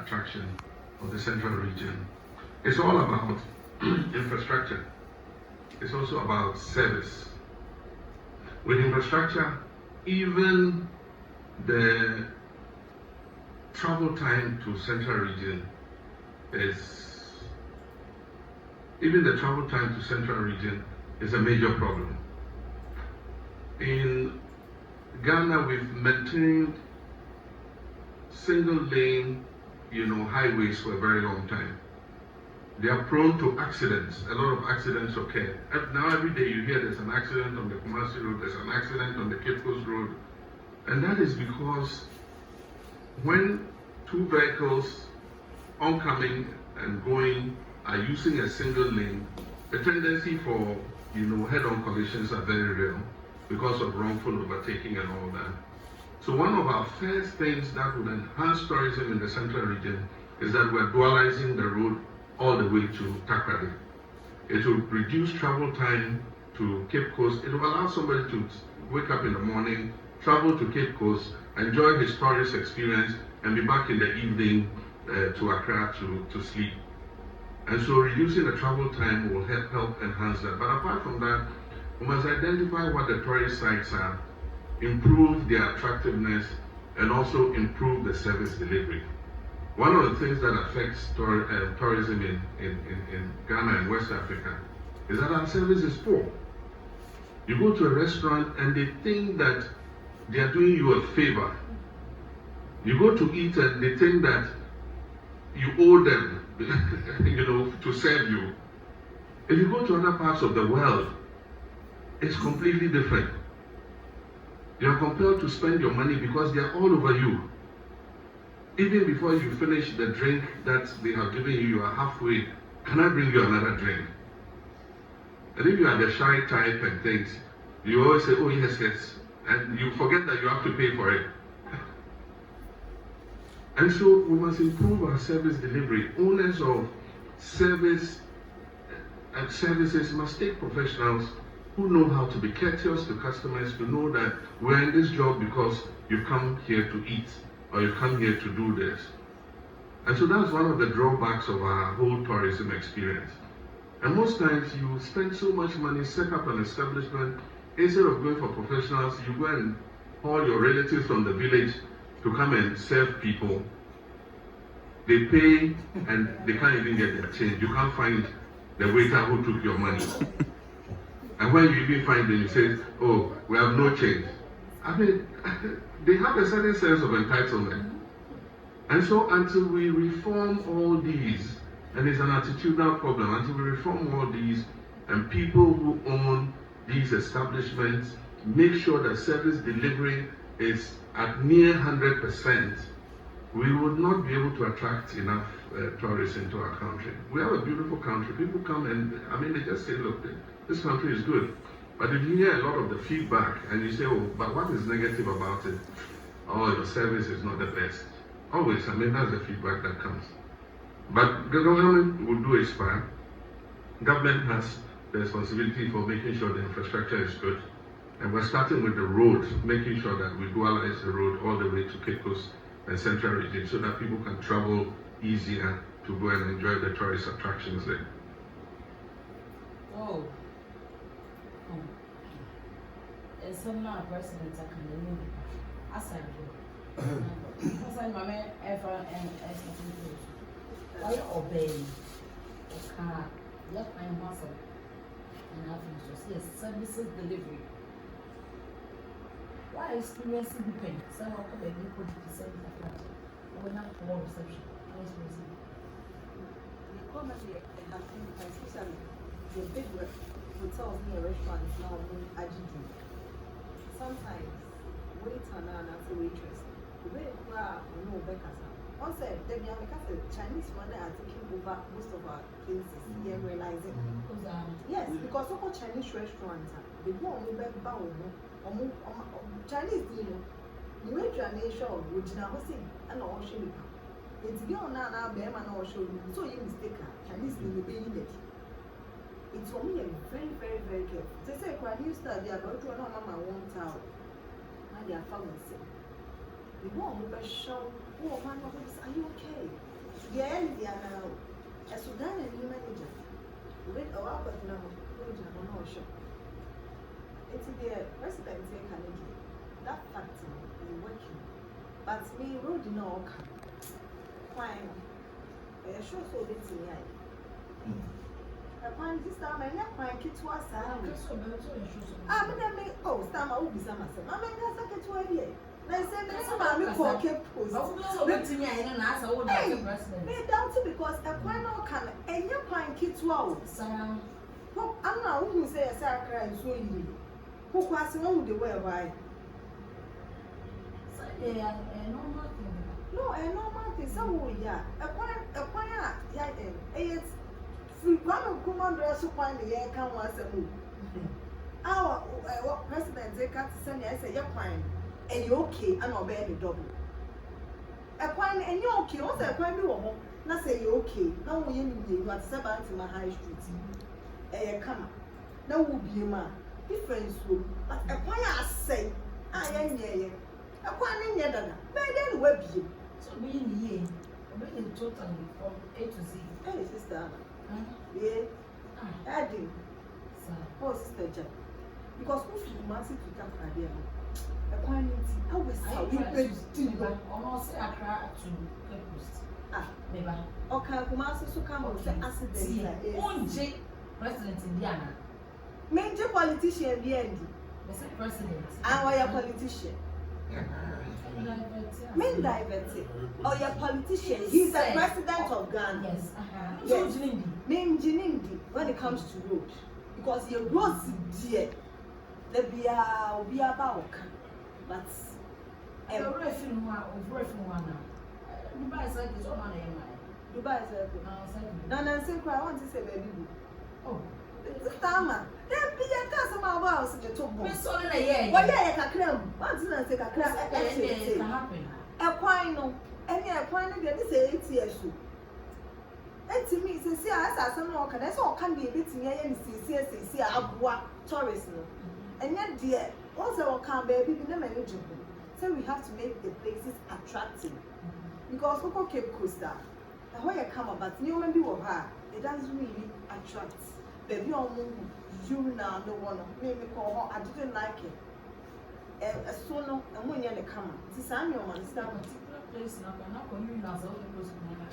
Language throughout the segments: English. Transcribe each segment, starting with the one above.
attraction of the central region. It's all about infrastructure. It's also about service. With infrastructure, even the travel time to central region is a major problem. In Ghana, we've maintained single lane, highways for a very long time. They are prone to accidents. A lot of accidents occur. Now every day you hear there's an accident on the Kumasi Road, there's an accident on the Cape Coast Road. And that is because when two vehicles oncoming and going are using a single lane, the tendency for head-on collisions are very real because of wrongful overtaking and all that. So one of our first things that would enhance tourism in the central region is that we're dualizing the road all the way to Takrady. It will reduce travel time to Cape Coast. It will allow somebody to wake up in the morning, travel to Cape Coast, enjoy his tourist experience, and be back in the evening to Accra to sleep. And so reducing the travel time will help enhance that. But apart from that, we must identify what the tourist sites are, improve their attractiveness, and also improve the service delivery. One of the things that affects tourism in Ghana and West Africa is that our service is poor. You go to a restaurant and they think that they are doing you a favor. You go to eat and they think that you owe them, to serve you. If you go to other parts of the world, it's completely different. You are compelled to spend your money because they are all over you. Even before you finish the drink that they have given you, you are halfway. Can I bring you another drink? And if you are the shy type and things, you always say, oh yes, yes. And you forget that you have to pay for it. And so we must improve our service delivery. Owners of services must take professionals who know how to be courteous to customers, to know that we're in this job because you've come here to eat or you've come here to do this. And so that's one of the drawbacks of our whole tourism experience. And most times you spend so much money, set up an establishment, instead of going for professionals, you go and call your relatives from the village to come and serve people. They pay and they can't even get their change. You can't find the waiter who took your money. And when you even find them, you say, oh, we have no change. I mean, they have a certain sense of entitlement. And so until we reform all these, and it's an attitudinal problem, until we reform all these, and people who own these establishments make sure that service delivery is at near 100%, we would not be able to attract enough tourists into our country. We have a beautiful country. People come and, they just say, look, this country is good. But if you hear a lot of the feedback and you say, oh, but what is negative about it? Oh, your service is not the best. Always, that's the feedback that comes. But the government will do its part. Government has the responsibility for making sure the infrastructure is good. And we're starting with the road, making sure that we dualize the road all the way to Cape Coast and Central Region so that people can travel easier to go and enjoy the tourist attractions there. Oh. Some now presidents are coming in. Aside my man ever and why obey? Okay, let my muscle and have to see a services delivery. Why experience depend? So how could they put the same thing? We have more reception. The economy has been especially the big hotels near restaurants now in Ajiji. Sometimes wait and as a waitress. The way no beggars. Also, they are because the Chinese one are taking over most of our places. They are realizing. Yes, because of Chinese restaurants, they go on the bow. Chinese, the way Chinese show, which now see and all show. It's beyond now, bear man or show. So you mistake Chinese in the baby net. It's for me very, very, very careful. They say, when you start, they are going to know Mama one town. Now they are pharmacy. The one who show, oh man, are you okay? Yeah, and the now. As Sudan and you manager. With a lot of number, no show. It's the president in Canada. That fact is working. But me, road no come. Fine. I sure so it's in the eye. I find this time I never find kids to us. I'm going to make, oh, Stam, I will be some. I'm going to second to a year. I said, I'm for kept post. They doubt it because a final can, and you're fine kids. Wow, I'm not who say a sacred and so you. Who was on the way by? No, a normal thing. Some yeah, a quiet, yeah, it's free. One of commanders who find the air can once a move. Our president, they can't send I say, you're fine, and you're okay, and I'll bear the double. A quiet, and you're okay, also a quiet woman. Not say you're okay, no, you are 7 to my high street. A come, no, will be a man. Difference room, but a quiet say, I am here. A quiet in Yadana, but then web you. So we in the year, really totally from A to Z. Hey, sister, yeah, adding, oh, sister Jack. Because if you must to come idea, a quiet, I was how we bed almost say I cry to Cape Coast. Ah, Never. okay, Kumasu to come on the accident. Only President Indiana. Major politician, the end. They say president. Our politician. Men diverted. Or your politician. He's the president of Ghana. Yes. Yes. Men Jinindi when it comes to road. Because your roads dear. There be about. But Dubai said this on my Dubai is a Nana Sinko, I want to say baby. Oh, it's Tama. Then be a customer house in the top. we're sorry, yeah. Why, yeah, a cram. Once I say a cram, It can happen. a quino, and a quino, there is 8 years. And to me, since I some more, that's all can be a bit near and see a tourist. And yet, dear, also can baby be manageable. So we have to make the places attractive. Because local Cape Coast, where you come about, you may be with her, it doesn't really attract. Baby, you now don't want to make me call her, I didn't like it. A sooner, and when you're the camera, this is your man, it's that particular place now, not community as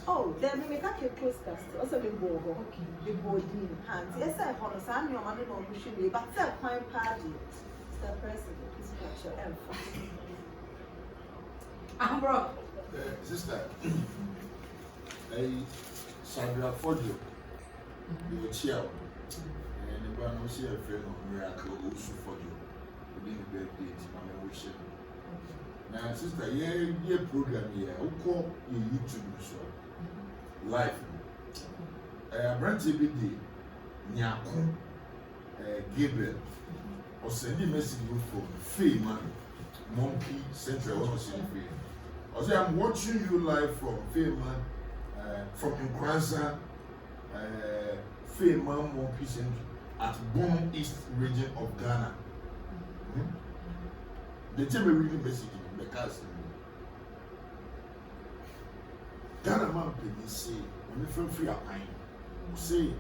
oh, then we make a Cape Coast cast, also the board, okay, the board in hands. Yes, I want to sign your money on Michigan, but it's a fine party. The president is not your emphasis. Abro. Sister, a Sandra Fodio, you were chill, and the one who see a friend of miracle also for you. We didn't birthday to my wishing. Now, sister, yeah, program here, who call your YouTube show live. Brand TBD, Nyaku, Gabriel, or send a message from Fame, Monkey Central, or something. I say I'm watching you live from Fame, from Nkranza, Fame, Monkey Central, at Boom East region of Ghana. The team are really message in the cast. Ghana man, please say, when you feel free a pine, say,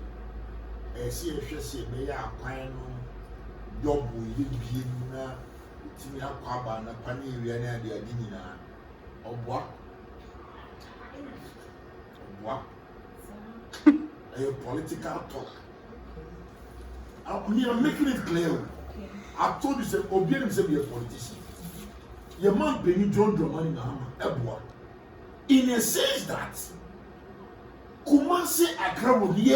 see a share, say, may I pine on your boy, you know, it's me a quaba and a panny, we are near the Adina. Or what? What? A political talk. I'm making it clear. I've told you, say, Obian is a politician. Your man Benny John Dramani Mahama, in a sense that Kumasi Accra will be a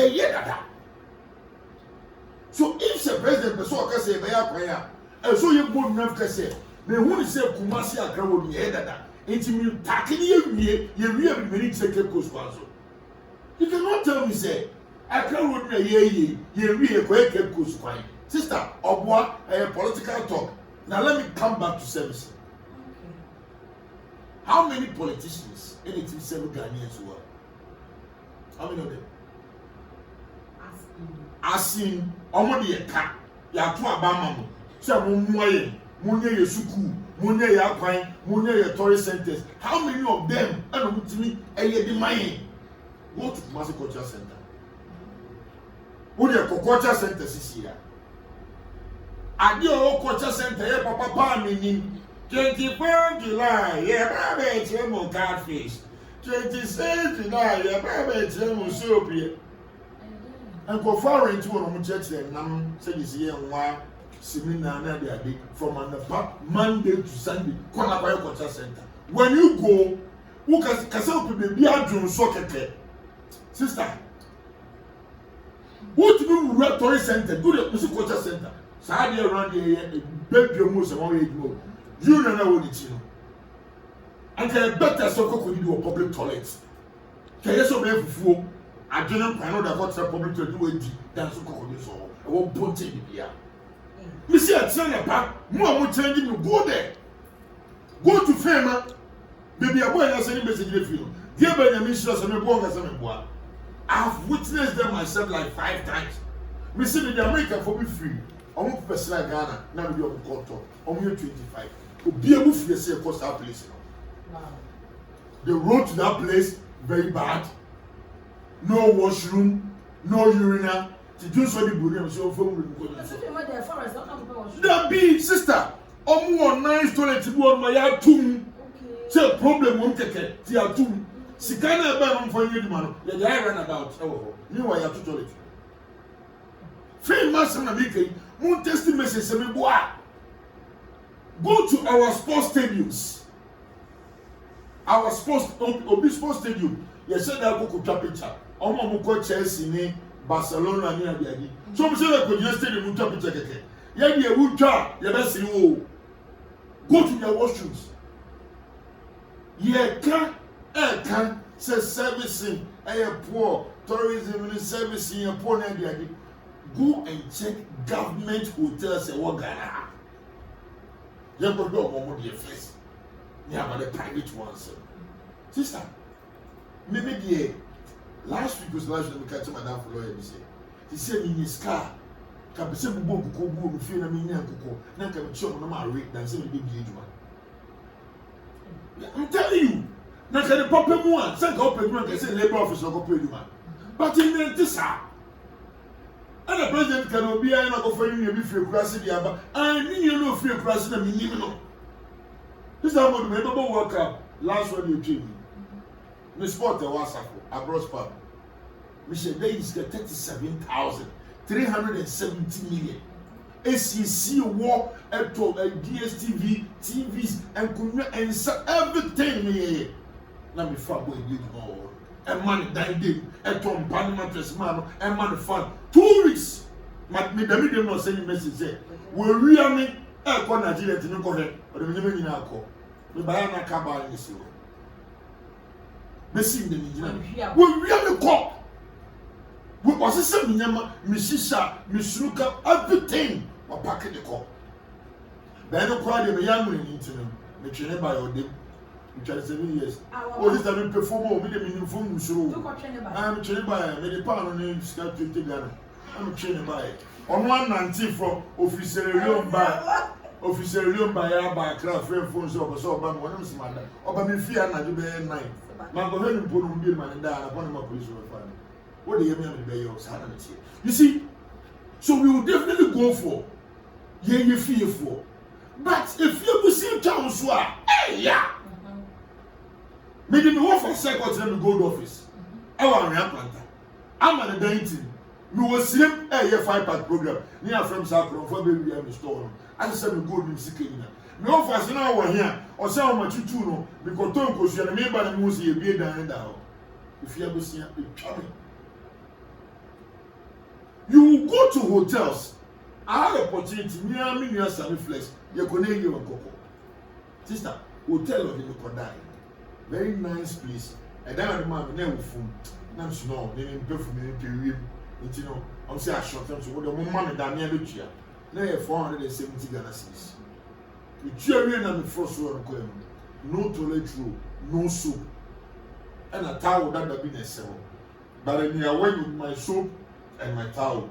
so if the president can say, prayer, and so you won't have to say, they won't say Kumasi Accra will be a it's me taking you really many Cape Coast. You cannot tell me, say, Accra would be a really Cape Coast. Sister, of what a political talk. Now let me come back to service. Okay. How many politicians in it seven Ghanaians were? How many of them? As in, Omodi Eka, Yatu Abamamu, Samuye, Munye Suku, Munye Yakwai, Munye tourist centers. How many of them are with me? A year Go to Kumasi Culture Center. Go to the Culture Center this year. Adi o Culture Center ye papa mi 24 July ye ba be chemo catfish. 26 July ye ba be chemo soup ye. And go far into one church and nam say this year nwa seminar na dey from on the Monday to Sunday. Kona by Culture Center. When you go, who can people be adjun so keke. Sister, what to do with Tory Center? Do the Music Culture Center. Saturday around the baby most of all you know what it's you. And can better so could do a public toilet. Can you so be fool? I don't know that what's a public to do it than so could so. I won't put it here. You see, at China Park, more changing you go there. Go to Fema. Baby, a boy has any message if you. Dear Benjamin, she doesn't know as a boy. I've witnessed them myself like 5 times. Me see the American for me free. I'm going to person like Ghana. Now we are called top. I'm here 25. To be able to say across that place. Wow. The road to that place very bad. No washroom, no urinal. To do so the body, I'm so from the be sister. On nice toilet to go on my yard tomb. Say problem won't take it. Tia tomb. Sikana ba for you man. The guy ran about. Oh, you were to toilet. Famous and American. Moon testing message say me boy. Go to our sports stadiums. Our sports sports stadium. You said that go to picture. Omo mo ko Chelsea ni Barcelona ni abi. So me say that go to stadium to picture keke. Ya be ewu twa, ya be see wo. Go to their washrooms. Ye can say servicing poor tourism and servicing a poor Nigeria. Go and check government hotels and what Ghana. You go do more the first. You have the private ones. Sister, maybe the last week was last week we catch madam for lawyer. He said in his car, can be said we won't go we feel na me nyanko. Na can be sure no ma rate than say we be ejuma. I'm telling you. Now can the papa one say go pay man can say labor officer go pay you man. But in this and the president can be I not go for you be free class the aba. I mean you know free class na me no. This time we remember work up last one you came. Me sport the WhatsApp Abro sport. Me say there is 37,370 million. ACC war at DSTV, TVs, and everything me. Now me far boy did more. And money that did. And Tom Parliament man and money fund 2 weeks. But me the medium not sending message say we real me. Call Nigeria to go ahead. But the never in our call. Me buy na kaba in so. Me see the Nigeria. We really call. We was say me nyama, me shisha, me sunuka, everything. Or pack the call. Then no crowd me young man into me train by your day. You try 7 years. Oh, this time perform me the minimum show. I'm trained by me the pound name Scott 20 Ghana. I'm trained by on 190 from officer Leon by craft friend phones over so about one of them. Over me fear na do be 9. My go ahead and put on bill man down upon my police will find. What do you mean by your son? You see, so we will definitely go for. You fear for. But if you see town so hey yeah. Maybe me work for second time gold office. I want to planter. I'm at the 19. Me was sleep a year 5-pack program. Near from Sakron for baby I'm store. I said me gold music in. Me offer say now here or say how much you know because don't go see me by the music you be down there. If you ever see it coming. You go to hotels. I had opportunity near me near Sammy Flex. You can hear you on Coco. Sister, hotel of the Nikodai. Very nice place. And then the man never phone. Now she know they didn't pay for me to read. You know, I'm saying I short term. So what the money that near the chair. Now you 470 Ghana cedis. You cheer me and the first one going. No toilet roll, no soap, and a towel that been a 7. But when you are away with my soap and my towel,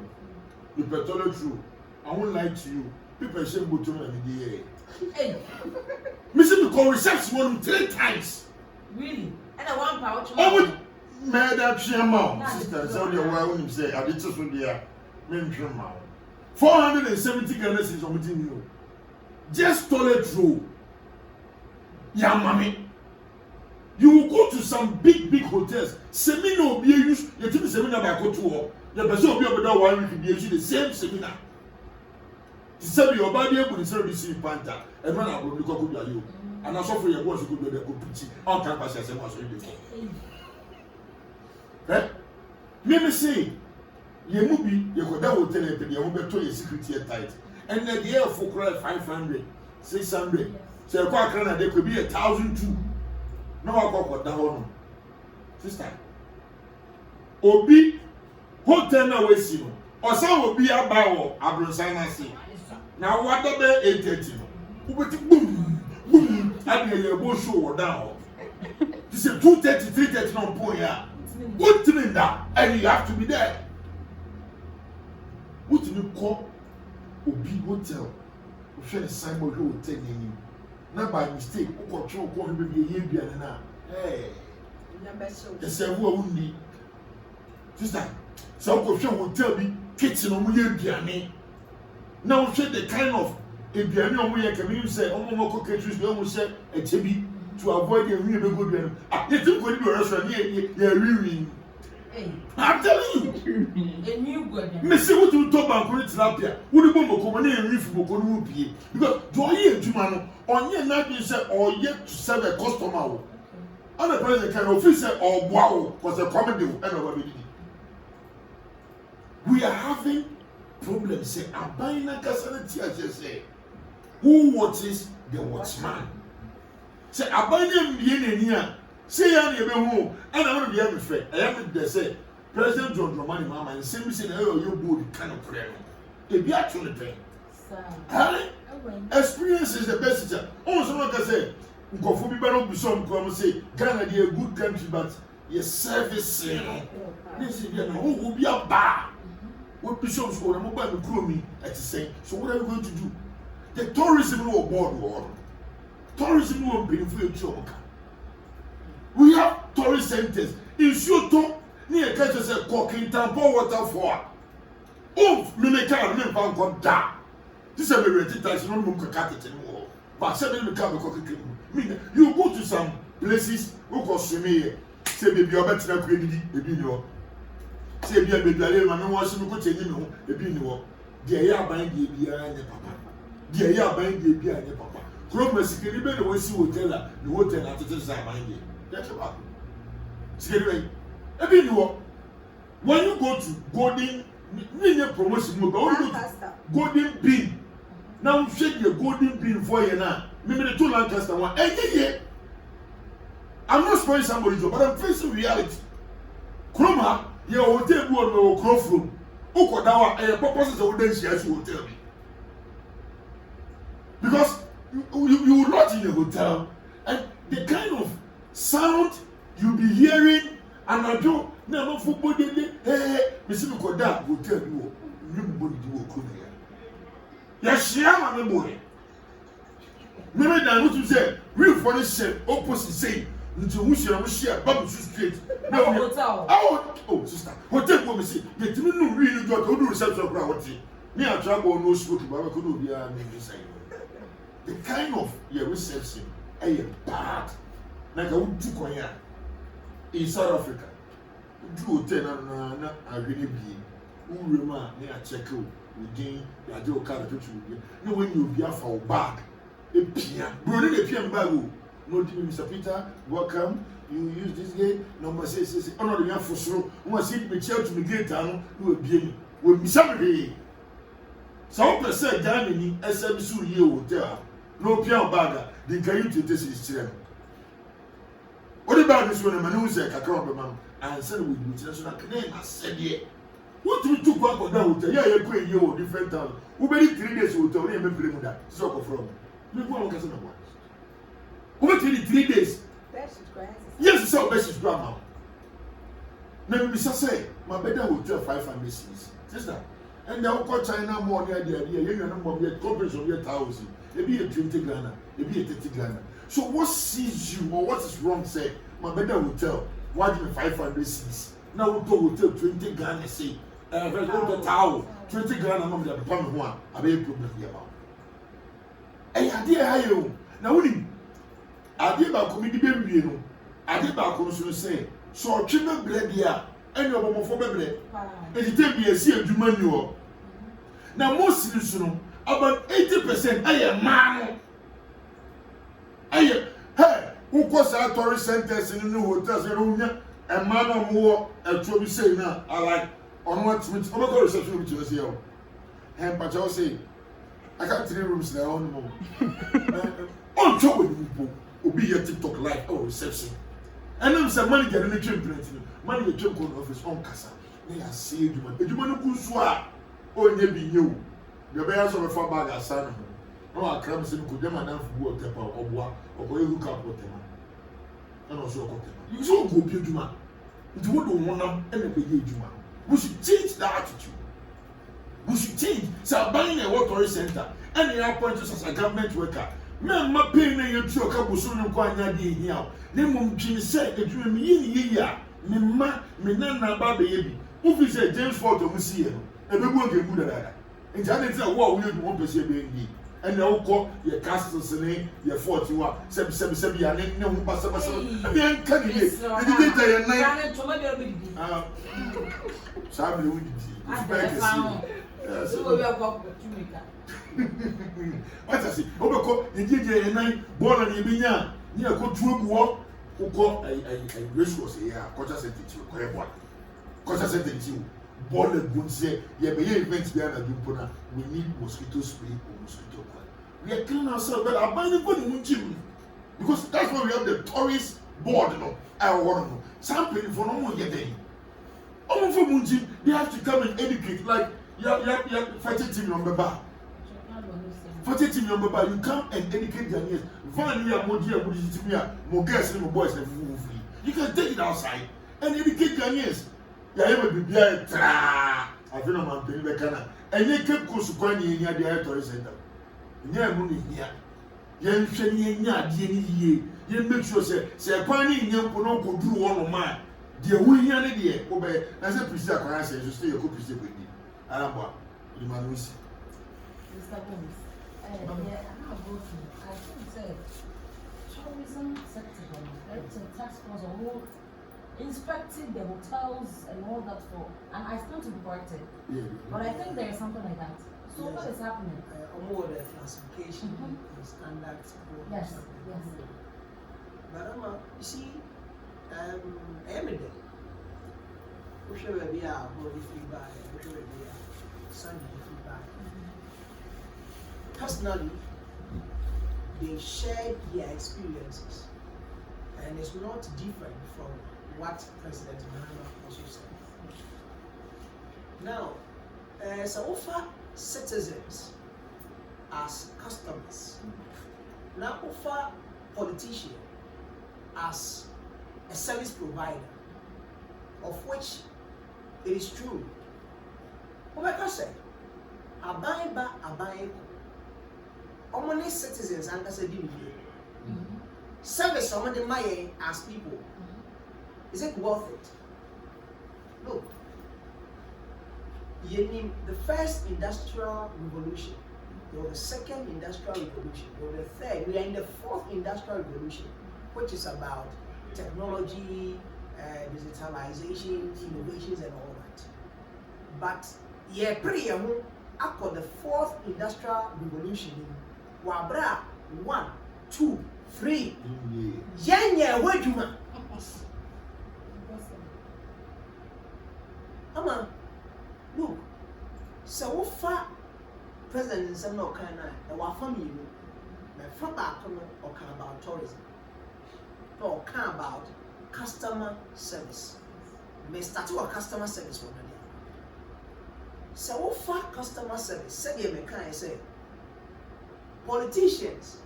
the toilet roll. I won't lie to you. People say bottom and the air. Hey. Missing the call reception 3 times. Really? And a 1 pouch. mad at Shama, sister, so the one say, I did just with the men 470 Ghana is on you. Just toilet roll. Yeah, mommy. You will go to some big hotels. Seminar will be used. You take the seminar by go to war. The person will be able to one week be used the same seminar. To say your body able to serve the panther. And when I will look at you. And I saw for your boss who could do the competition on campus as I was reading. Eh? Let me say, you movie, you could that hotel and you will be told your security tight. And the year for cry 500, 600. So, there could be 1,000 too. No, I got that one. Sister. Obi, hotel na we see no. Osa obi abawo abronsana say. Now what about 8:30 no? Ubeti boom boom abi ye bo show down. This is 2:30 3:30 no point ya. What mean that? And you have to be there. What you call Obi hotel? We share the symbol hotel name. Not by mistake, who control going to be a year now. Hey, the same way, sister. So, will tell me, kitchen on me. Now, show the kind of a piano on me, can you say, oh, my cockatoos, we almost said a chibi to avoid a really good one. I didn't go to a restaurant near really. I'm telling you, a new good. Missy, what you talk about going to Lapia? Would you go and reef for Konupi? Because Joy and Jumano, on your night you said, or yet to serve a customer. And the president can officer or wow was a comedy and overability. We are having problems. Say, I'm buying a cassanity, as you say. Who watches the watchman? Say, I'm buying him here. Say, I'm home, and I want to be able to say, I am to say, President John Dramani Mama, and same say, oh, you would kind of prayer. They be actually paying. Experience is the best teacher. Also, like I say, go for me, but be some come say, Ghana, they a good country, but your service, this is who will be a bar. What bishops or a mobile crew me at the same. So, what are we going to do? The tourism will board war. Tourism will be for your job. We have tourist centers in Soto near catches a cock in Tampa waterfall. Oh, Mimeka and Mimpan got da. This is a very tax, no more cat anymore. But 7 become a cocky. You go to some places who cost me, say, baby, you're better than credit, baby, no. Say, baby, I don't want to go to you, baby, no. They are buying the beer and the papa. They are buying the beer and the papa. Chrome security, the way she will tell her, the hotel at the time, mind you. That's about it. When you go to Golden, promotion, you go to Golden Bean. Now shake your Golden Bean for you now. Maybe the 2 Lancaster one. Hey, I'm not spoiling somebody's job, but I'm facing reality. Chroma, your hotel board no cross room. Okodawa, and your purposes of the she will tell me. Because you lodge in a hotel, and the kind of sound you'll be hearing, and I do never football day. Hey, Mr. Koda will tell you, nobody will come here. Yes, yeah, my boy. Maybe I want to say, real funny shit, opposite say, until we share Babu Street. No, hotel. Oh, sister, hotel woman say, get me no really got to do reception of gravity. Me, I travel no school to Baba could be a saying. The kind of your reception, a bad. Like I would do Konya in South Africa. Do hotel na I really be. Who rema near Checo, again, the Adjo card to you. No, when you be for bag, a pian, Brody, a pian bag. No, Mr. Peter, welcome. You use this gate, number 6, honor the for sure. One seat be chair to the gate, and you will be with me somebody. Some percent dining SMSU year hotel. No pian bagger, the can you this is chair. What about this one? Man, who said, I can't man, and said with international name. I said, yeah. What do you do back on that hotel? Yeah, you're going to different town. Who many 3 days hotel? You may play with that. So from. You go on, Cousin. Who made 3 days? Yes, it's our best grandma. Now, Mr. Say, my better hotel 500 cities. Sister, and now call China more near the idea. You know, more yet conference of your 1,000. Maybe a 20 Ghana, maybe a 30 Ghana. So what sees you or what is wrong? Say, my better hotel Why do you 500 cedis? Now we go hotel 20 Ghana say. Very good towel. 20 Ghana mom the papa me ho a abe problem here ba. Eh ade ha you. Na woni ade ba ko mi di be wie no. Ade ba ko so say so twe be bre dia ene obomofo be bre. E ti te bi esi adwuma ni ho. Na most so no about 80% aye man no. Aye hey who cause our tourist centers in new hotels a man or more a trouble say now I like on what which over reception which was here. And but I'll say I got 3 rooms there on on trouble will be your TikTok live or reception. And then some money getting the gym plenty. Money the gym code office on Casa. They are saved you. If you want to go swap or maybe you. The bears of a far bag are son. No, I can't say could them enough water or what or hook up with them. And also got them. You should go be Juma. It wouldn't want them and be Juma. We should change that attitude. We should change. So buying a water center and they appoint us as a government worker. Men my pain and your two couple soon and quite here. They won't say that you mean ya. Me ma, me nana baby. Who is a James Ford of Monsieur? And we won't get good at that. And Janet said, what will you want to say being and now call your castles and your 41, 777, and no pass up. Then can you get a night? Sadly, we what I say, Obako, the DJ and I, born on Yabinia, near Cotroom walk, who call a race was here, Cotta said it you, Cotta Cotta said it you. Born and good say, yeah, but here events behind a Dupona, we need mosquito spray or mosquito coil. We are killing ourselves, but I'm buying the gym because that's why we have the tourist board. No, I want to know. Some people for no more getting. All for Munjim, they have to come and educate. Like, yeah, fighting team number bar. Fighting team number bar, you come and educate Ghanaians. Vanilla, Modia, Buddhismia, Mogas, and boys, and free. You can take it outside and educate Ghanaians. Yeah, I will be a tra. I feel I'm on Penibacana. And you keep Kusukwani in the tourist center. Yeah, money here. Yen Shani, you make sure, say, Pani, young Pono could do one of mine. Dear William, dear, obey, as a priest, I say, you stay a copy with me. I am what you man will see. Mr. Holmes, I think say tourism sector, it's a task force or inspecting the hotels and all that for, and I stand to be corrected. Yeah. But I think there is something like that. So yes. what is happening? More the classification and standards. Yes. But you see, every day, we should be our body feedback, we should be our Sunday feedback. Personally, they shared their experiences, and it's not different from what President Mahama also said. Now, so offer citizens as customers, now offer politicians as a service provider, of which it is true. Like I said, abaye ba abaye ko. Omoni citizens and as a service omoni maye as people. Is it worth it? Look, the first industrial revolution, or the second industrial revolution, or the third, we are in the fourth industrial revolution, which is about technology, digitalization, innovations, and all that. But yeah, after the fourth industrial revolution, wabra 1, 2, 3, Ama, look, so far, President in some no kind of our family, my father about tourism, or about customer service. May start a customer service for Nadia. So far, customer service, say you can say, politicians,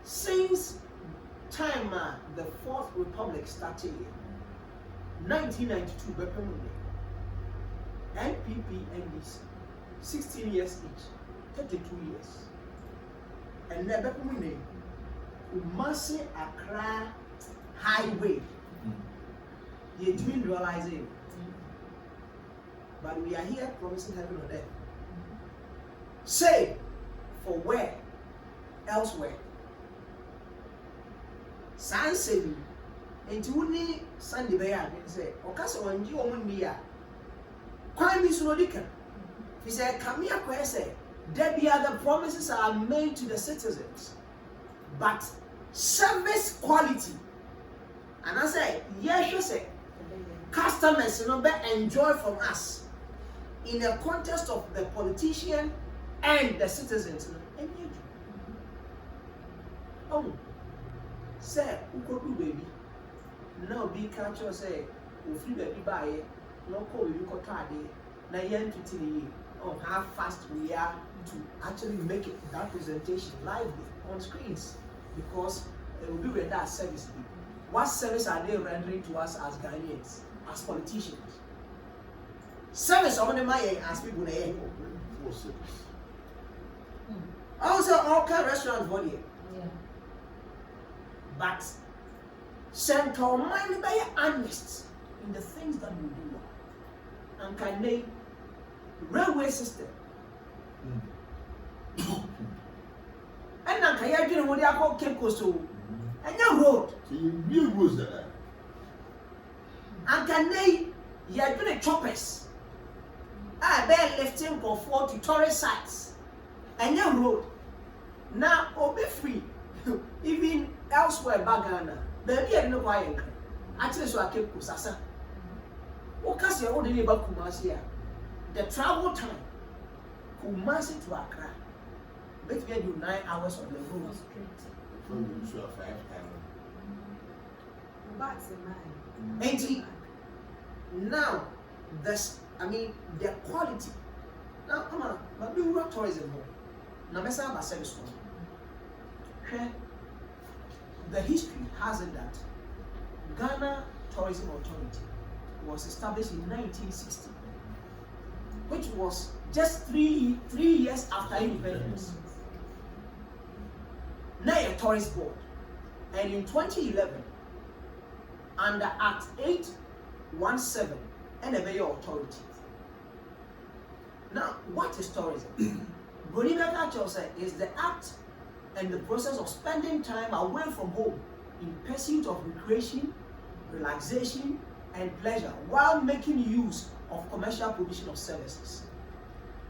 since time the Fourth Republic started, 1992, NPP NDC, 16 years each, 32 years. And never Kumasi Accra Highway. You didn't realize it. But we are here promising heaven on earth. Say, for where? Elsewhere. San Sebi. And you need Sunday Bay and say, Ocasa when you own me. Crime is no dicker. He said, come here, Quesse. There be other promises are made to the citizens. But service quality. And I say, yes, you say, customers enjoy from us in the context of the politician and the citizens. Oh, say, who could do baby? No big culture say, who free baby buy it, no call you got tired. Now, yen to oh, how fast we are to actually make it, that presentation live on screens, because it will be with that service. What service are they rendering to us as Ghanaians, as politicians? Service on the money as people there. Also, all kind of restaurants for you. Yeah. But central mind by honest in the things that we do. And can they railway system? And then can you do what they are called Cape Coastal? And your road. So you real roads there. And can they are doing choppers? They're lifting for 40 tourist sites. And your road. Now, be free. Even elsewhere, Bagana. Baby, I don't know why. Actually, so I keep Kusasa. What can you hold about Kumasi? The travel time, Kumasi to Accra, bet we do 9 hours on the road. So you should have 5 hours. That's in mind. And now, the quality. Now, come on, but we rural tourism home. Now, let's have a service home. The history has it that Ghana Tourism Authority was established in 1960, which was just three years after independence. Now a tourist board, and in 2011, under Act 817, and a mayor authority. Now, what is tourism? Bonibaka is the act and the process of spending time away from home in pursuit of recreation, relaxation, and pleasure while making use of commercial provision of services.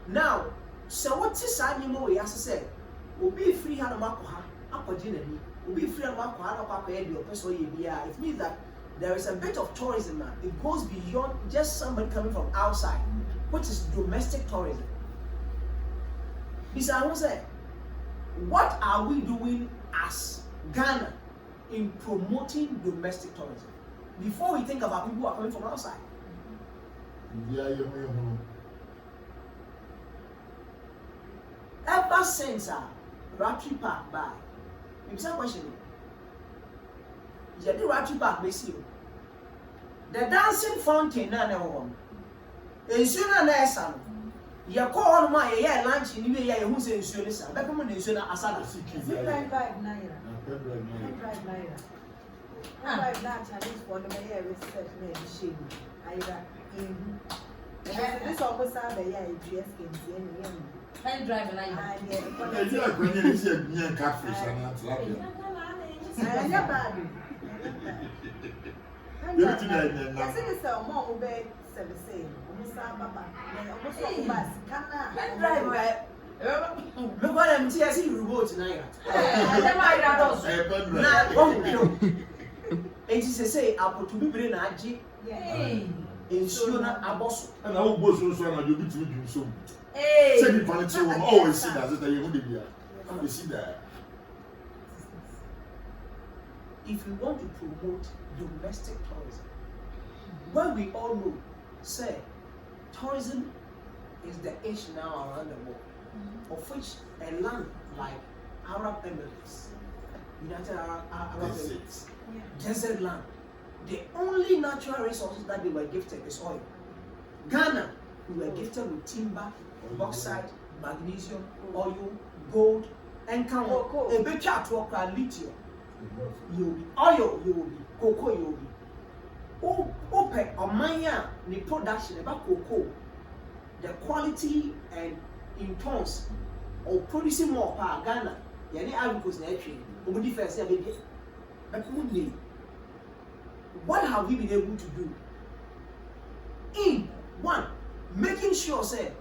Now, so what is animal we as I said, will be free hand will be free hand it means that there is a bit of tourism now. It goes beyond just somebody coming from outside, which is domestic tourism. Because I want to say, what are we doing as Ghana in promoting domestic tourism? Before we think about people who are coming from outside. Ever since Ratri Park by, it's a question. You do Ratri Park, basically. The dancing fountain, none and sooner than son. You call my lunch in the year who's in Sunisa. Become in Suna Asada. Drive Naira. Drive Naira. Drive that Chinese for the mayor research maybe she. This almost have a year GS Pen drive and I You are going to see a catfish and tilapia. I never. I said it's a more obey service. Look what I'm TSC you wrote tonight. And she say, I put to be bring Aji in Suna Abosu. And I will go so and you'll be to do so. Say the volunteer will always see that you would be here. You see that. If we want to promote domestic tourism, when we all know, say, tourism is the age now around the world, of which a land like Arab Emirates, United Arab Emirates, desert land, the only natural resources that they were gifted is oil. Ghana, we were gifted with timber, bauxite, magnesium, oil, gold, and cocoa. A better to lithium. You will be oil, you will be cocoa, you will be. open Omanya the production about cocoa, the quality and in tons of producing more per Ghana. Yani agriculture na actually, we first say baby, but what have we been able to do? In one, making sure say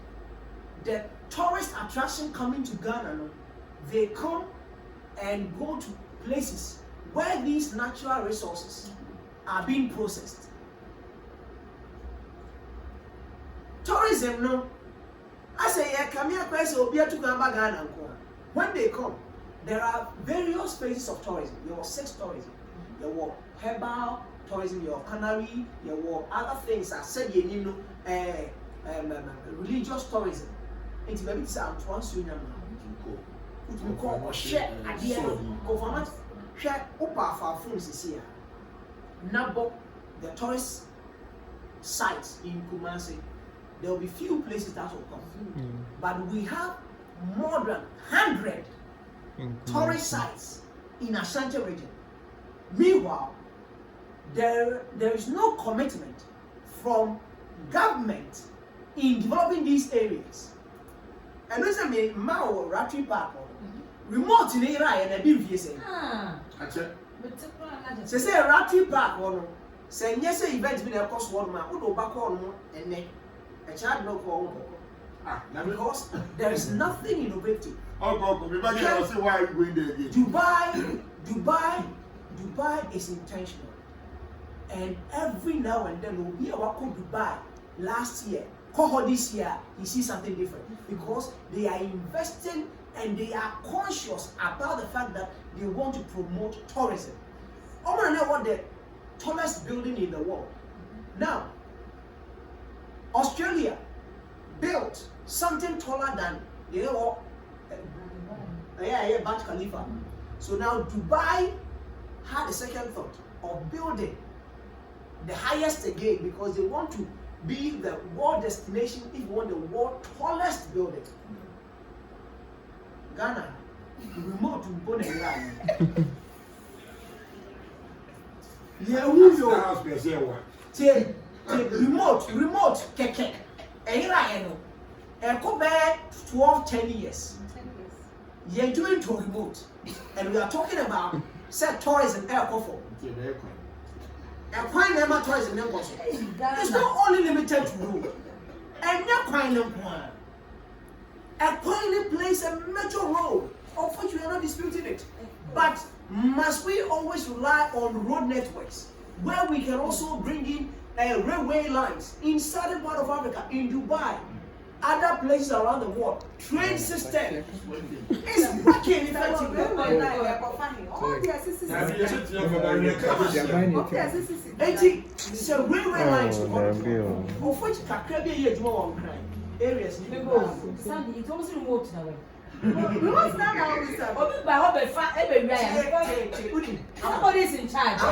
the tourist attraction coming to Ghana, they come and go to places where these natural resources are being processed. Tourism, no. I say, yeah, come here, Christ, or be to Ghana. When they come, there are various phases of tourism. There was sex tourism, there was herbal tourism, your cannery, there were other things. I said, you know, religious tourism. It's maybe it's Antoine Sunyama. We call or share at the end of government. Share upper for phones here. Nabo, the tourist sites in Kumasi, there will be few places that will come. But we have more than 100 tourist sites in Ashanti region. Meanwhile, there is no commitment from government in developing these areas. And listen, me, Mao Ratri Park, remote in Ira and a big say. Say Ratri Park, one say yes, events been a cost one man, put back on and neck a child no call. Because there is nothing innovative. Oh, God, say why are you going there again? Dubai is intentional. And every now and then we'll be able to Dubai last year. Cohort this year, you see something different because they are investing and they are conscious about the fact that they want to promote tourism. I want to know what the tallest building in the world. Now, Australia built something taller than Burj Khalifa. So now Dubai had a second thought of building the highest again because they want to be the world destination if you want the world tallest building. Ghana, remote to Bonne yeah, who you house per se what? Take remote keke. Go back 10 years. You're doing to remote. And we are talking about set tourism air comfort. And quite never tourism it's not only limited to road. And not quite one. A quite plays a major role, of which we are not disputing it. But must we always rely on road networks where we can also bring in railway lines in certain part of Africa, in Dubai, other places around the world, train system is working effectively. It's a railway lines of which areas. Sandy, it's also remote now. What's that now, Somebody is in charge. I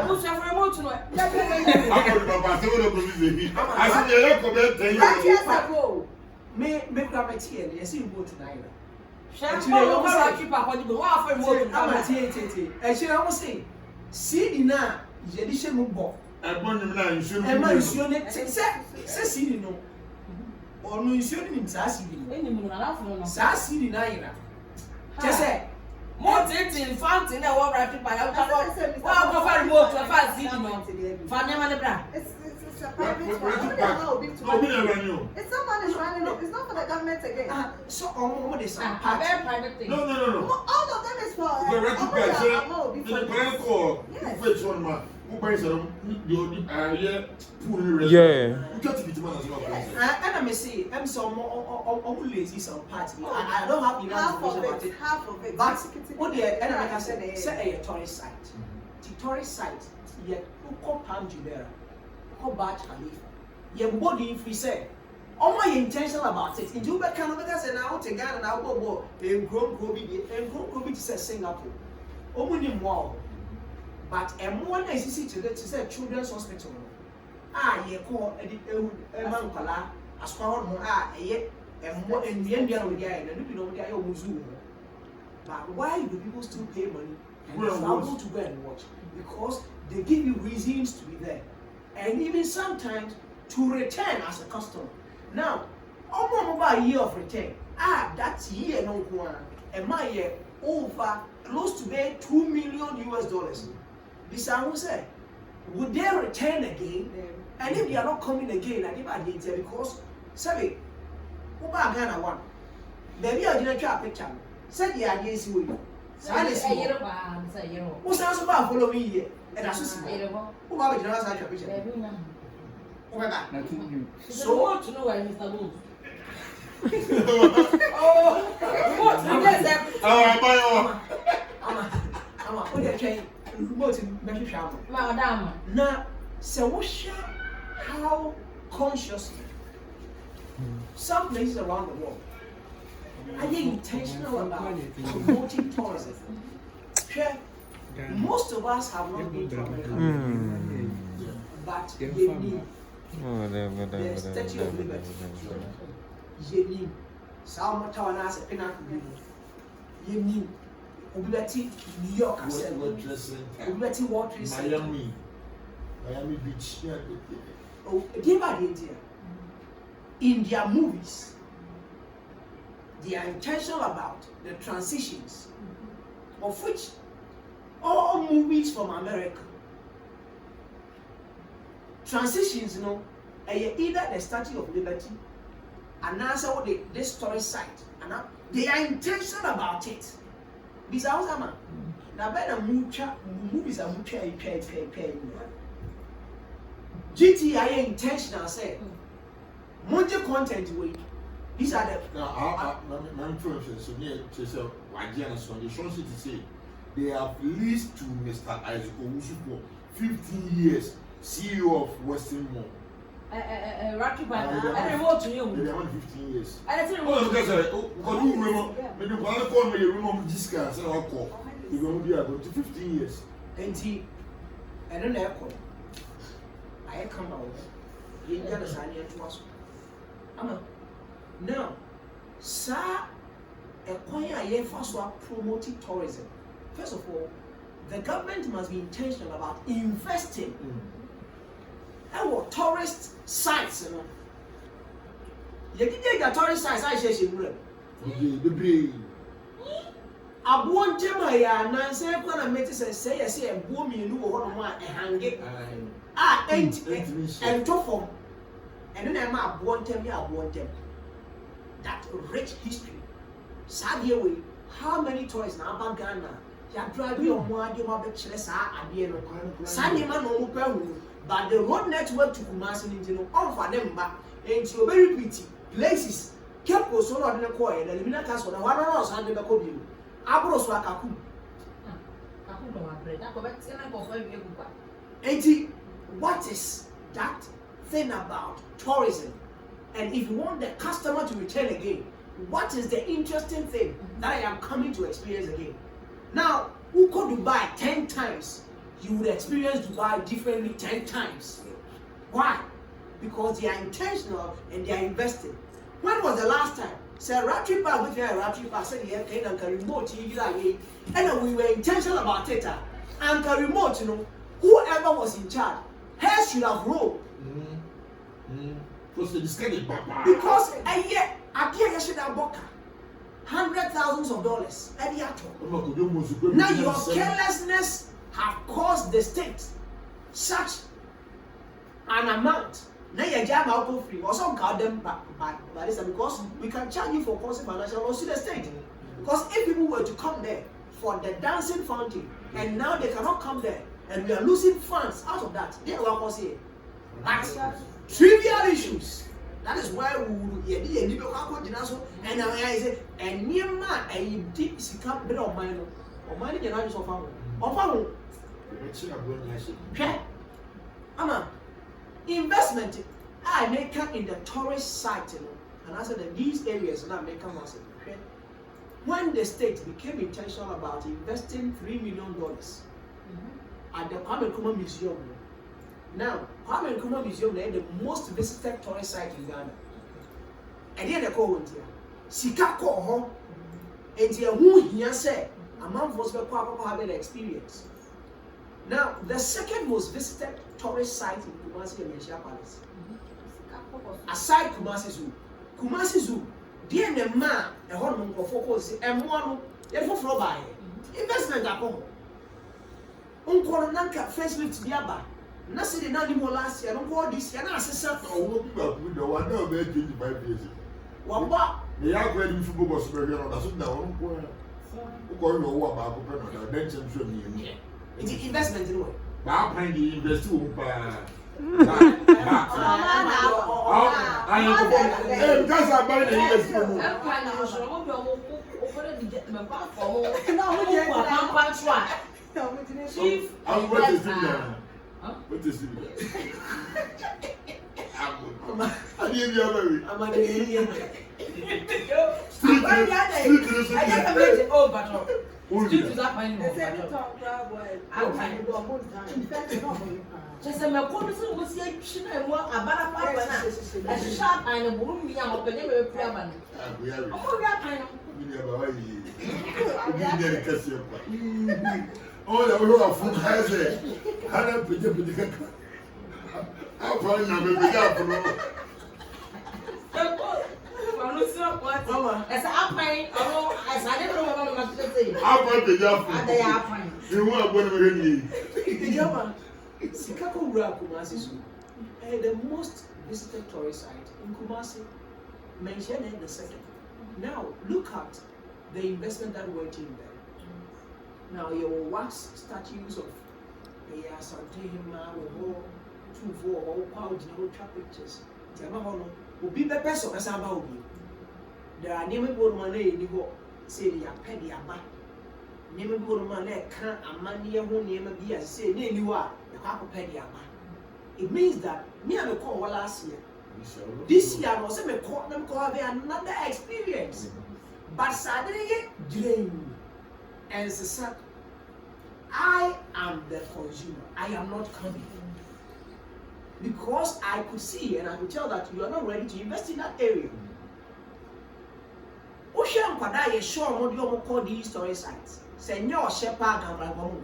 don't have remote to Onu nsuo ni msasi bi. Enimu na lafu no. Sasi ni na ira. Chese mo tintin fountain na wo right pa ya wa go fa remote to fa zidi no. Fa nyama ne bra. It's a private one. It's someone is running it. It's not for the government again. So omo dey some A very private thing. No. All of them is for The red and I may say, I'm some lazy some party. I don't have enough information about it. Half of it. But what the and like I said, say a tourist site. The tourist site, yet who Palm Jumeirah, who Burj Khalifa. Your body if we say, all my intentional about it. In Juba, Canada, and now to Ghana, and I will go and grow Kobe to Singapore. Omunim wow. But more than easy to say children's hospital. You call a man color as far as and more in the end, and you know, they are Muzu. But why do people still pay money and travel to go and watch? Because they give you reasons to be there, and even sometimes to return as a customer. Now, about a year of return. That year no one, and my year over close to be $2 million US. This I will say, would they return again? And if they are not coming again, I give a detail because, sorry, over Ghana one, baby, I didn't try a picture. Said the idea is you. What's else about follow me here? And that's just who are the last picture? Nothing new. So want to know why Mr. Moon. What? I'm a put a train remote in Messi Sham. Madam. Now, so what share how consciously some places around the world are they intentional about promoting tourism? Sure, most of us have not been to America, but they need the Statue of Liberty. Yenim, Salma Tawanas, a pinnacle. Yenim, Ubati, New York, Ubati Water, Miami Beach. Oh, give out India. In their movies, they are intentional about the transitions, of which all movies from America. Transitions, either the Statue of Liberty and also this tourist site, and they are intentional about it. This house, now better movies are GTI intentional say multi content way. These are the now my influences so near to Wajiana son the show to say they have leased to Mr. Isaac Owusu for 15 years, CEO of Western Mall. Rocky Banana, I remote to you. They want 15 years. I didn't Oh, know. because you remember, when you want to call me, you remember this guy, so I'll call. You will be about 15 years. and I don't know. I come out. You get a sign here to us. Now, sir, a choir first one promoting tourism. First of all, the government must be intentional about investing. Our tourist sites, you can take tourist sites, I say, I want to my Nancy, I'm going to make it say, I say, and boom, you know what I'm hanging. And top form. And then I want them, that rich history. Sadly, way, how many tourists now about Ghana? You are driving on one, you have a chess at the end of Sunday man, but the road network to Kumasi into all for them back into very pretty places. Kept was so not in a coin, and the minute as one or Sunday Bacobu. Abros like a cool. What is that thing about tourism? And if you want the customer to return again, what is the interesting thing that I am coming to experience again? Now, who go to Dubai 10 times? You would experience Dubai differently 10 times. Why? Because they are intentional and they are investing. When was the last time? Say Ratri Park with your Ratri Park said yeah, can and remote TV and we were intentional about it. And remote, whoever was in charge, hair should have rolled. Because a year, I should have bought $100,000s of dollars. Now your carelessness have caused the state such an amount. Now you jam out for free. Also call them by this because we can charge you for causing financial loss to the state. Because if people were to come there for the dancing fountain and now they cannot come there and we are losing funds out of that, they will cause it. That's trivial issues. That is why we will and I say and near man a deep sikap bit of mine or money can I just offer. Okay. Investment I make come in the tourist site, and I said that these areas now make come as okay. When the state became intentional about investing $3 million at the Kwame Nkrumah Museum. Now, Kwame Nkrumah Museum is the most visited tourist site in Ghana. And then they call it here. Sika call home. And here who here say a man was have an experience. Now, the second most visited tourist site in Kumasi is Malaysia Palace. Aside Kumasi Zoo. Kumasi Zoo, dear the man, a hormone of focus, and one, therefore, for buy investment. Uncle Nanka facelift the Abba. Nasi the Nani last year, don't go this year, and I said, oh, we don't want to make 25 years. What? They are going to football superior on us now. Who call you over about the mention to me? It's investment in a way. But I'm invest too. That's a bad investment. Chief, What is it? What is it? I didn't know. I'm a million. Just a McCormick was here, she and what about a papa, a sharp and a woman, young of the name of Praman. Oh, the whole of food has it. I don't put the I'll find number without. Mama, as I'm paying, as I never know what to say. I'll find the job. And they are fine. You want one of them. Sikako Ura Kumasi Zoo, the most visited tourist site in Kumasi, mentioned in the second. Now, look at the investment that went in there. Now, your wax statues of Santehima, or 2 4 or Pound, pictures. Tiamahono, will be the best of us about you. There are never good money in the go, say, they are penny about. Never good money, can't a man near who name be as say, near you are. It means that me and the call last year. This year was a call them call another experience. But suddenly drain and said, I am the consumer. I am not coming. Because I could see and I could tell that you are not ready to invest in that area. Ocean Pada is sure what you call these story sites. Senor Shepherd and Ragomo.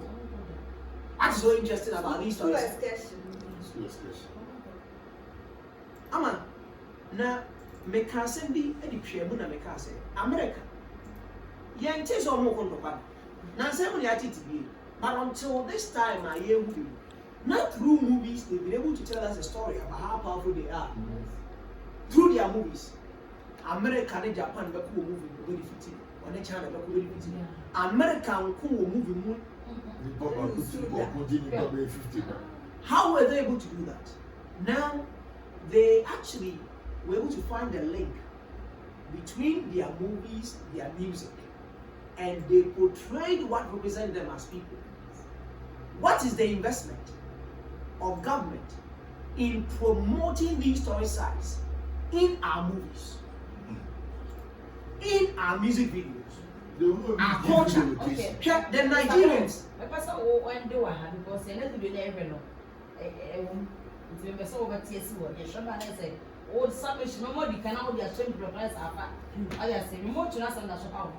What's so interesting about these stories? Ama, na meka sendi edipwe mu na meka se America. Yen tese omo ko ndopa. Na nsem ya titibi. But until this time I hear who not through movies they've been able to tell us a story about how powerful they are. Through their movies. America and Japan be ko movie go defeat. When China be ko defeat. America ko movie mu. How were they able to do that? Now, they actually were able to find a link between their movies, their music, and they portrayed what represented them as people. What is the investment of government in promoting these story sites in our movies, in our music videos? Our culture. Okay. The Nigerians. Because they never do never know. It's over TSC or the Shaman say, old submission, no more, you cannot be ashamed to replace our fact. I say, remote to us and that's how.